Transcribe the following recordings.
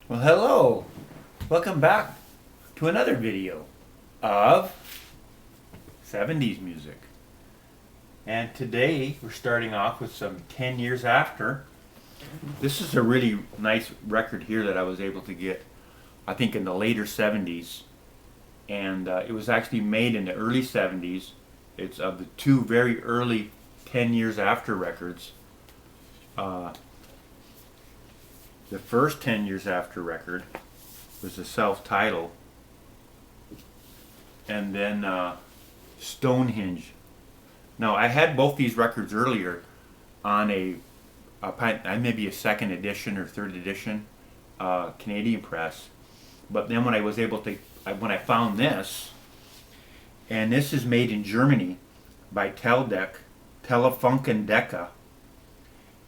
Well, hello. Welcome back to another video of 70s music. And today we're starting off with some 10 years after. This is a really nice record here that I was able to get, I think, in the later 70s. And it was actually made in the early 70s. It's of the two very early 10 years after records. The first 10 years after record was a self-titled, and then Stonehenge. Now, I had both these records earlier on maybe a second edition or third edition Canadian press, but then when I found this, and this is made in Germany by Telefunken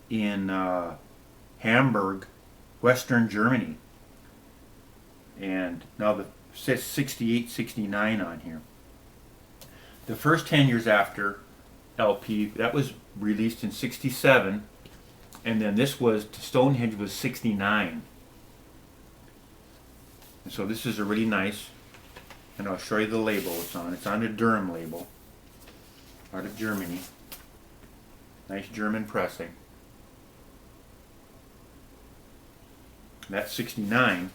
in Hamburg, Western Germany. And now it says 68, 69 on here. The first 10 years after LP, that was released in 67, and then this was, Stonehenge was 69. And so this is a really nice, and I'll show you the label it's on. It's on a Durham label, out of Germany. Nice German pressing. That's 69.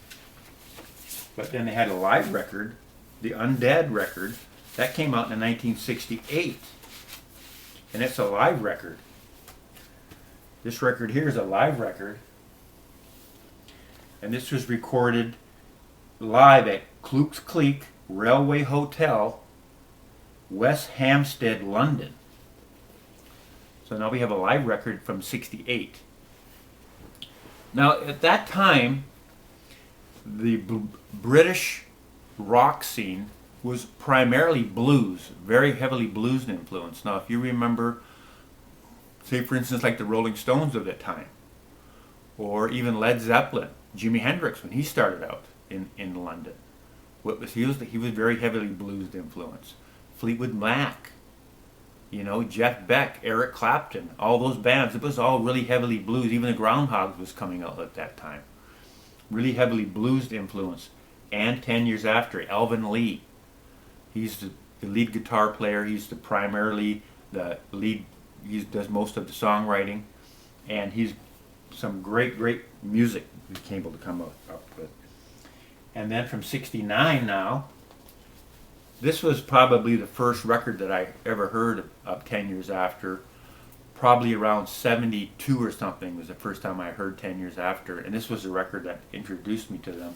But then they had a live record, the Undead record, that came out in 1968. And it's a live record. This record here is a live record. And this was recorded live at Klooks Cleek Railway Hotel, West Hampstead, London. So now we have a live record from 68. Now, at that time, the British rock scene was primarily blues, very heavily blues influenced. Now, if you remember, say for instance, like the Rolling Stones of that time, or even Led Zeppelin, Jimi Hendrix, when he started out in London, he was very heavily blues influenced. Fleetwood Mac, Jeff Beck, Eric Clapton, all those bands, it was all really heavily blues. Even the Groundhogs was coming out at that time. Really heavily blues influence. And 10 years after, Alvin Lee. He's the lead guitar player. He's primarily the lead. He does most of the songwriting. And he's some great music he came able to come up with. And then from 69 now, this was probably the first record that I ever heard of 10 years after. Probably around 72 or something was the first time I heard 10 years after. And this was a record that introduced me to them.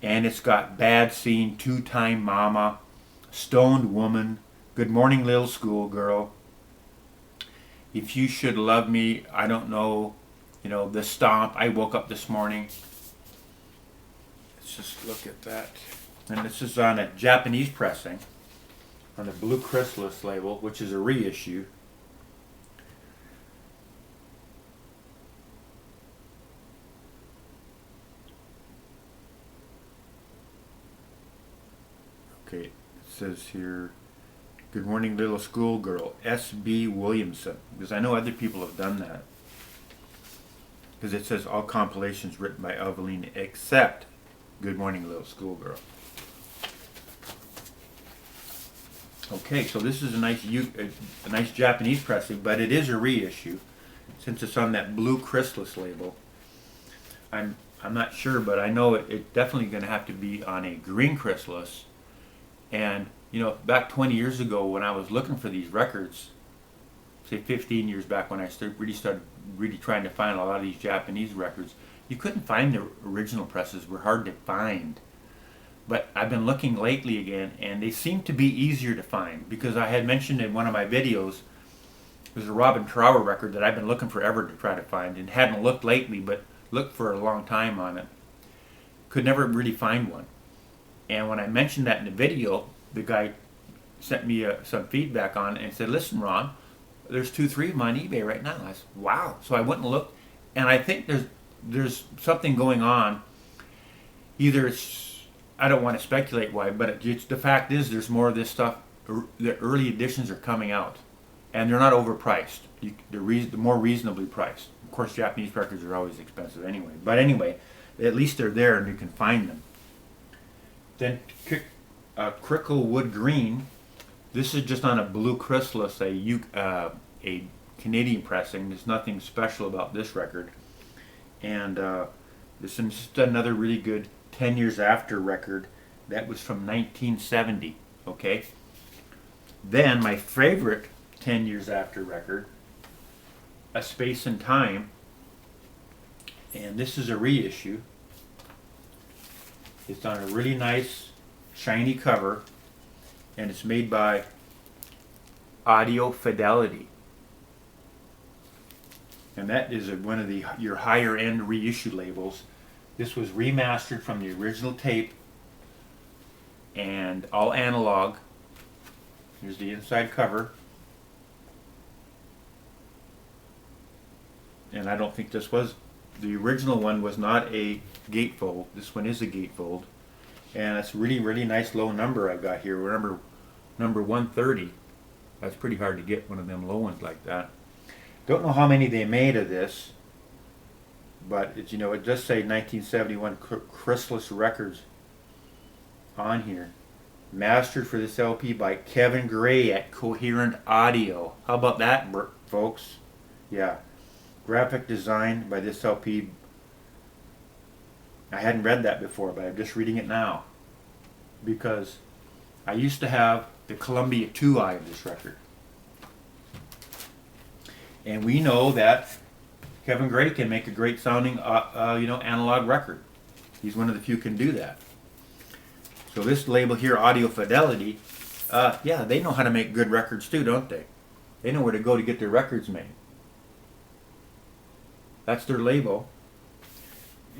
And it's got Bad Scene, Two-Time Mama, Stoned Woman, Good Morning Little Schoolgirl, If You Should Love Me, I Don't Know, The Stomp, I Woke Up This Morning. Let's just look at that. And this is on a Japanese pressing, on the Blue Chrysalis label, which is a reissue. Okay, it says here, Good Morning Little Schoolgirl, S.B. Williamson, because I know other people have done that. Because it says all compilations written by Evelyn except Good Morning Little Schoolgirl. Okay, so this is a nice Japanese pressing, but it is a reissue since it's on that Blue Chrysalis label. I'm not sure, but I know it's definitely going to have to be on a green chrysalis. And back 20 years ago when I was looking for these records, say 15 years back when I started trying to find a lot of these Japanese records, you couldn't find the original presses. Were hard to find. But I've been looking lately again, and they seem to be easier to find, because I had mentioned in one of my videos, there's a Robin Trower record that I've been looking forever to try to find, and hadn't looked lately, but looked for a long time on it. Could never really find one. And when I mentioned that in the video, the guy sent me some feedback on it and said, listen, Ron, there's 2-3 of them on eBay right now. I said, wow. So I went and looked, and I think there's something going on. Either it's, I don't want to speculate why, but the fact is there's more of this stuff. The early editions are coming out, and they're not overpriced. They're more reasonably priced. Of course, Japanese records are always expensive anyway. But anyway, At least they're there and you can find them. Then Cricklewood Green. This is just on a blue chrysalis, a Canadian pressing. There's nothing special about this record. And this is just another really good 10 Years After record. That was from 1970. Okay. Then my favorite 10 Years After record, A Space and Time. And this is a reissue. It's on a really nice shiny cover, and it's made by Audio Fidelity. And that is one of your higher end reissue labels. This was remastered from the original tape and all analog. Here's the inside cover. And I don't think this was, the original one was not a gatefold. This one is a gatefold. And it's really, really nice low number I've got here. Number 130. That's pretty hard to get one of them low ones like that. Don't know how many they made of this, but it's, it does say 1971 Chrysalis Records on here. Mastered for this LP by Kevin Gray at Coherent Audio. How about that, folks? Yeah. Graphic design by this LP. I hadn't read that before, but I'm just reading it now. Because I used to have the Columbia 2i of this record. And we know that Kevin Gray can make a great sounding, analog record. He's one of the few who can do that. So this label here, Audio Fidelity, yeah, they know how to make good records too, don't they? They know where to go to get their records made. That's their label.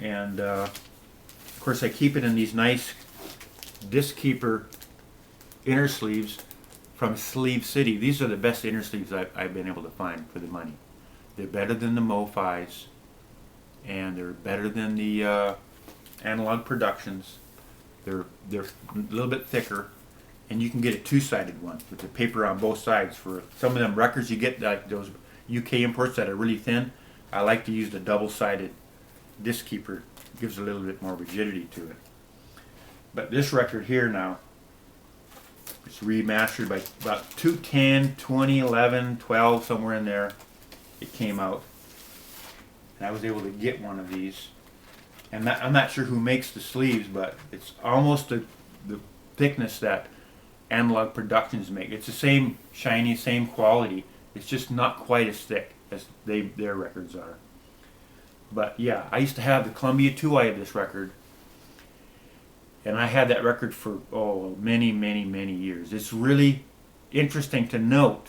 And of course I keep it in these nice Disc Keeper inner sleeves from Sleeve City. These are the best inner sleeves I've been able to find for the money. They're better than the Mo-Fis, and they're better than the Analog Productions. They're a little bit thicker, and you can get a two-sided one with the paper on both sides. For some of them records you get, like those UK imports that are really thin, I like to use the double-sided Disc Keeper. It gives a little bit more rigidity to it. But this record here now, it's remastered by about 2010, 2011, 12, somewhere in there. It came out, and I was able to get one of these. And I'm not sure who makes the sleeves, but it's almost the thickness that Analog Productions make. It's the same shiny, same quality. It's just not quite as thick as their records are. But yeah, I used to have the Columbia 2i of this record. And I had that record for, many, many, many years. It's really interesting to note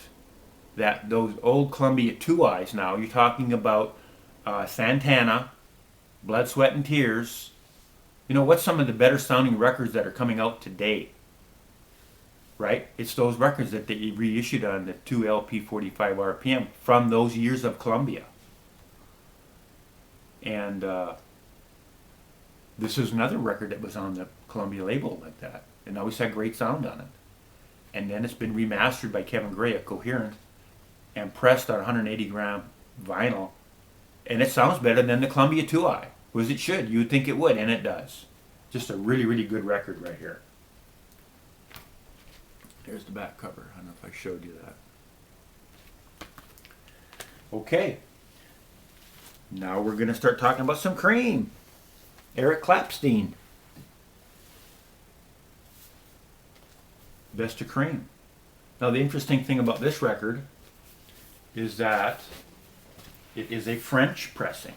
that those old Columbia 2Is now, you're talking about Santana, Blood, Sweat, and Tears. What's some of the better sounding records that are coming out today? Right? It's those records that they reissued on the 2LP 45 RPM from those years of Columbia. And this is another record that was on the Columbia label like that, and always had great sound on it. And then it's been remastered by Kevin Gray at Coherent and pressed on 180 gram vinyl, and it sounds better than the Columbia 2i, as it should. You would think it would, and it does. Just a really, really good record right here. There's the back cover. I don't know if I showed you that. Okay. Now we're going to start talking about some Cream. Eric Clapton. Best of Cream. Now the interesting thing about this record is that it is a French pressing.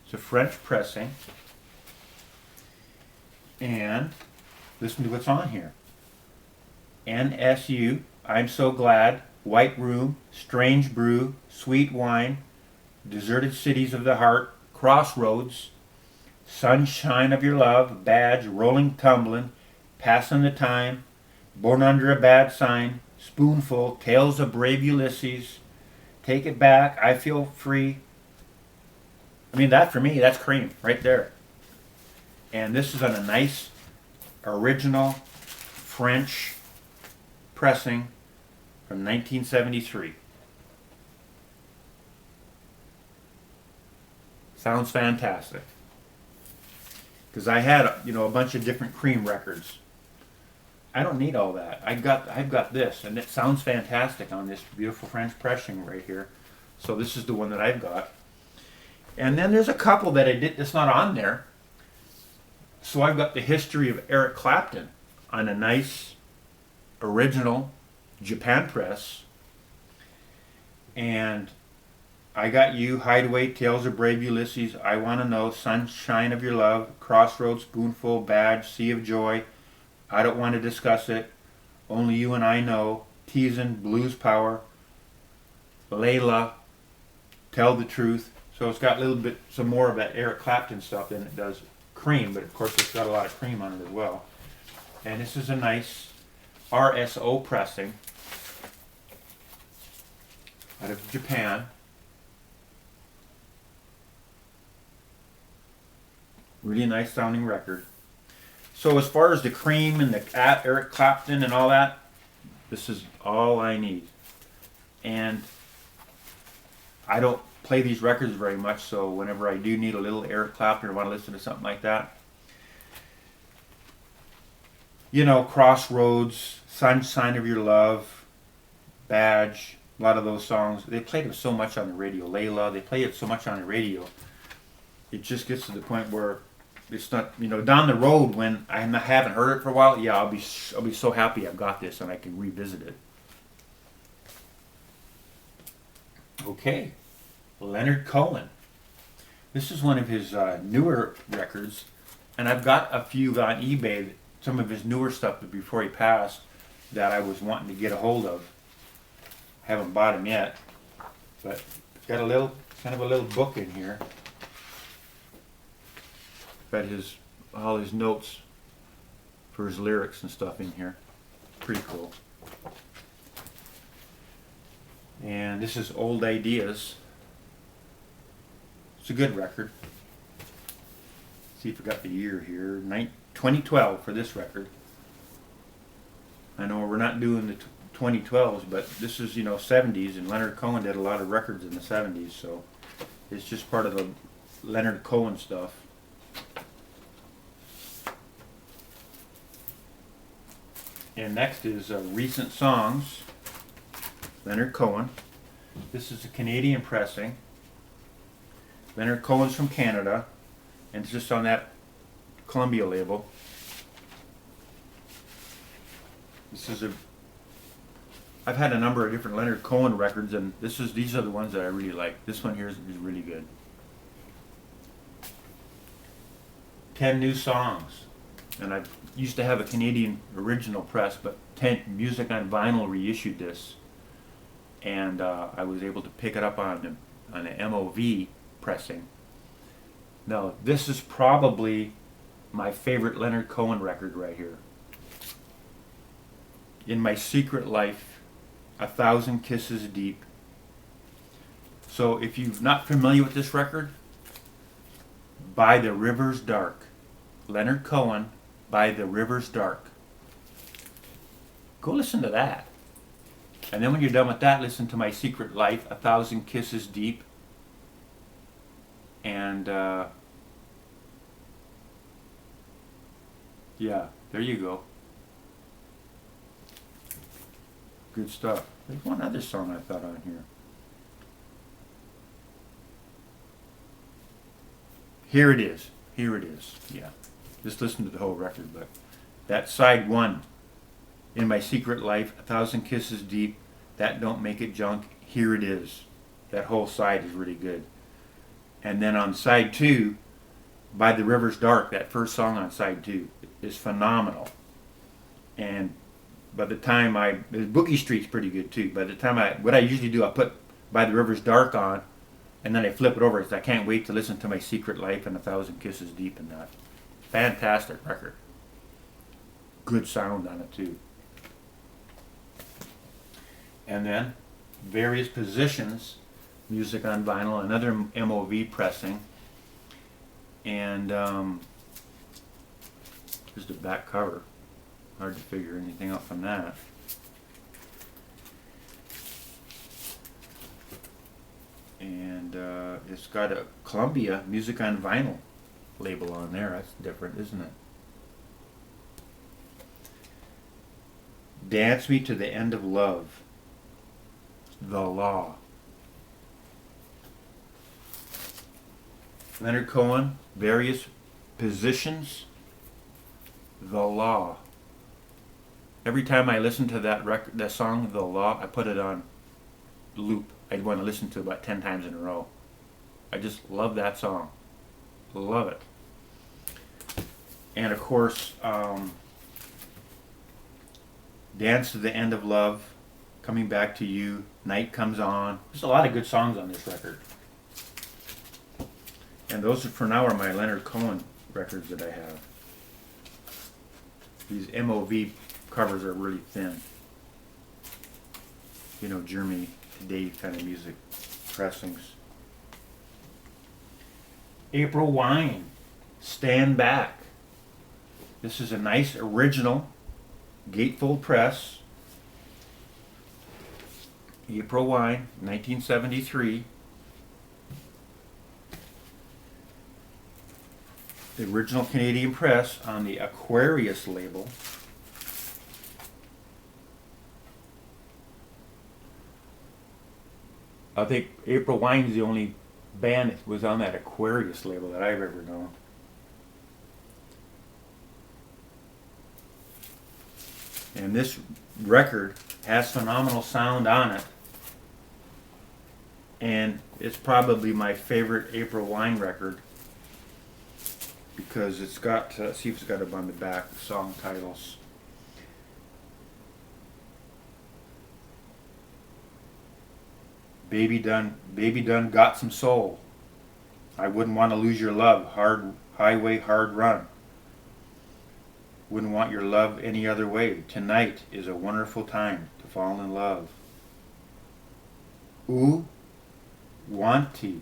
It's a French pressing. And listen to what's on here. NSU, I'm So Glad, White Room, Strange Brew, Sweet Wine, Deserted Cities of the Heart, Crossroads, Sunshine of Your Love, Badge, Rolling Tumblin', Passin' the Time, Born Under a Bad Sign, Spoonful, Tales of Brave Ulysses, Take It Back, I Feel Free. I mean, that for me, that's Cream right there. And this is on a nice original French pressing from 1973. Sounds fantastic. Because I had, a bunch of different Cream records. I don't need all that. I've got this, and it sounds fantastic on this beautiful French pressing right here. So this is the one that I've got. And then there's a couple that I did that's not on there. So I've got the history of Eric Clapton on a nice original Japan press. And I Got You, Hideaway, Tales of Brave Ulysses, I Want to Know, Sunshine of Your Love, Crossroads, Spoonful, Badge, Sea of Joy, I Don't Want to Discuss It, Only You and I Know, Teasin', Blues Power, Layla, Tell the Truth. So it's got a little bit, some more of that Eric Clapton stuff than it does Cream, but of course it's got a lot of Cream on it as well. And this is a nice RSO pressing out of Japan. Really nice sounding record. So as far as the Cream and the Eric Clapton and all that, this is all I need. And I don't play these records very much, so whenever I do need a little Eric Clapton or want to listen to something like that, Crossroads, Sunshine of Your Love, Badge, a lot of those songs, they played it so much on the radio. Layla, they play it so much on the radio. It just gets to the point where it's not, down the road when I haven't heard it for a while, yeah, I'll be so happy I've got this and I can revisit it. Okay, Leonard Cohen. This is one of his newer records, and I've got a few on eBay, some of his newer stuff before he passed that I was wanting to get a hold of. Haven't bought him yet, but got a little, kind of a little book in here. Got all his notes for his lyrics and stuff in here. Pretty cool. And this is Old Ideas. It's a good record. See if I got the year here. 2012 for this record. I know we're not doing the 2012s, but this is 70s, and Leonard Cohen did a lot of records in the 70s, so it's just part of the Leonard Cohen stuff. And next is Recent Songs, Leonard Cohen. This is a Canadian pressing. Leonard Cohen's from Canada, and it's just on that Columbia label. I've had a number of different Leonard Cohen records, and these are the ones that I really like. This one here is really good. 10 New Songs. And I used to have a Canadian original press, but Music on Vinyl reissued this, and I was able to pick it up on an MOV pressing. Now, this is probably my favorite Leonard Cohen record right here. In My Secret Life, 1,000 Kisses Deep. So if you're not familiar with this record, By the River's Dark. Leonard Cohen, By the River's Dark. Go listen to that. And then when you're done with that, listen to My Secret Life, 1,000 Kisses Deep. And yeah, there you go. Good stuff. There's one other song I thought on here. Here it is. Here it is. Yeah. Just listen to the whole record, but that side one, In My Secret Life, 1,000 Kisses Deep, That Don't Make It Junk, Here It Is. That whole side is really good. And then on side two, By the River's Dark, that first song on side two is phenomenal. And by the time Boogie Street's pretty good too. By the time what I usually do, I put By the River's Dark on, and then I flip it over. I can't wait to listen to My Secret Life and 1,000 Kisses Deep in that. Fantastic record. Good sound on it too. And then Various Positions, Music on Vinyl, another MOV pressing. And here's the back cover. Hard to figure anything out from that. And it's got a Columbia Music on Vinyl label on there. That's different, isn't it? Dance Me to the End of Love. The Law. Leonard Cohen, Various Positions. The Law. Every time I listen to that song, The Law, I put it on loop. I'd want to listen to it about 10 times in a row. I just love that song. Love it. And of course, Dance to the End of Love, Coming Back to You, Night Comes On. There's a lot of good songs on this record. And those for now are my Leonard Cohen records that I have. These MOV covers are really thin. You know, Germany Today kind of music pressings. April Wine, Stand Back. This is a nice original gatefold press. April Wine, 1973. The original Canadian press on the Aquarius label. I think April Wine is the only band that was on that Aquarius label that I've ever known. And this record has phenomenal sound on it. And it's probably my favorite April Wine record because it's got, let's see if it's got up on the back, the song titles. Baby Done Got Some Soul. I Wouldn't Want to Lose Your Love. Hard Highway, Hard Run. Wouldn't Want Your Love Any Other Way. Tonight is a Wonderful Time to Fall in Love. Ooh, Wanty.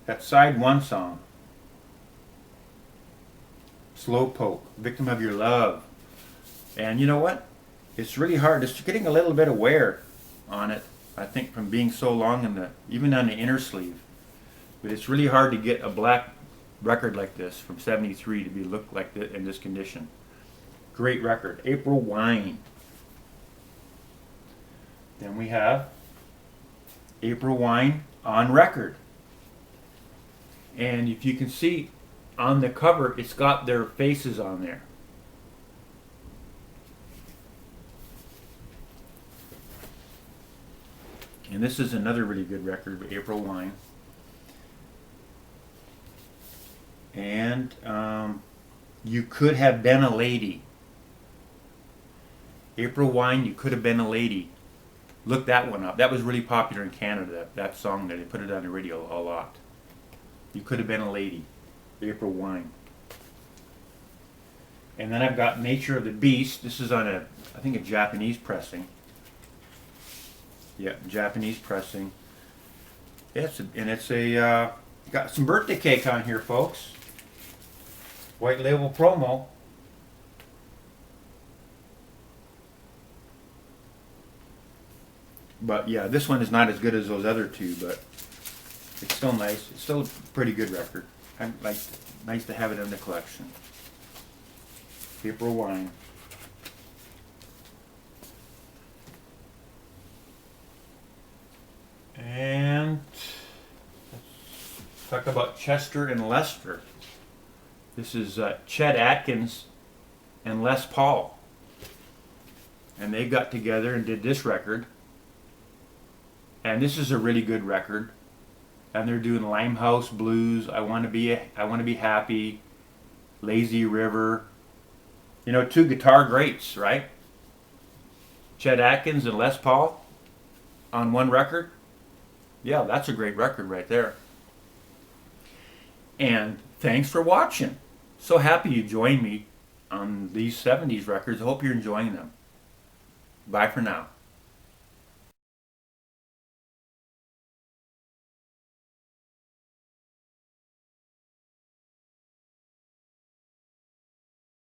That side one song. Slowpoke, Victim of Your Love. And you know what? It's really hard. It's getting a little bit of wear on it. I think from being so long in even on the inner sleeve. But it's really hard to get a black record like this from '73 to be looked like this in this condition. Great record. April Wine. Then we have April Wine on record. And if you can see on the cover, it's got their faces on there. And this is another really good record, April Wine. And You Could Have Been a Lady. April Wine, You Could Have Been a Lady. Look that one up. That was really popular in Canada, that song there. They put it on the radio a lot. You Could Have Been a Lady. April Wine. And then I've got Nature of the Beast. This is on I think a Japanese pressing. Yeah, Japanese pressing. It's got some birthday cake on here, folks. White label promo. But yeah, this one is not as good as those other two, but it's still nice. It's still a pretty good record. Nice to have it in the collection. April Wine. And let's talk about Chester and Lester. This is Chet Atkins and Les Paul. And they got together and did this record. And this is a really good record. And they're doing Limehouse Blues, I Want to Be Happy, Lazy River. You know, two guitar greats, right? Chet Atkins and Les Paul on one record. Yeah, that's a great record right there. And thanks for watching. So happy you joined me on these 70s records. I hope you're enjoying them. Bye for now.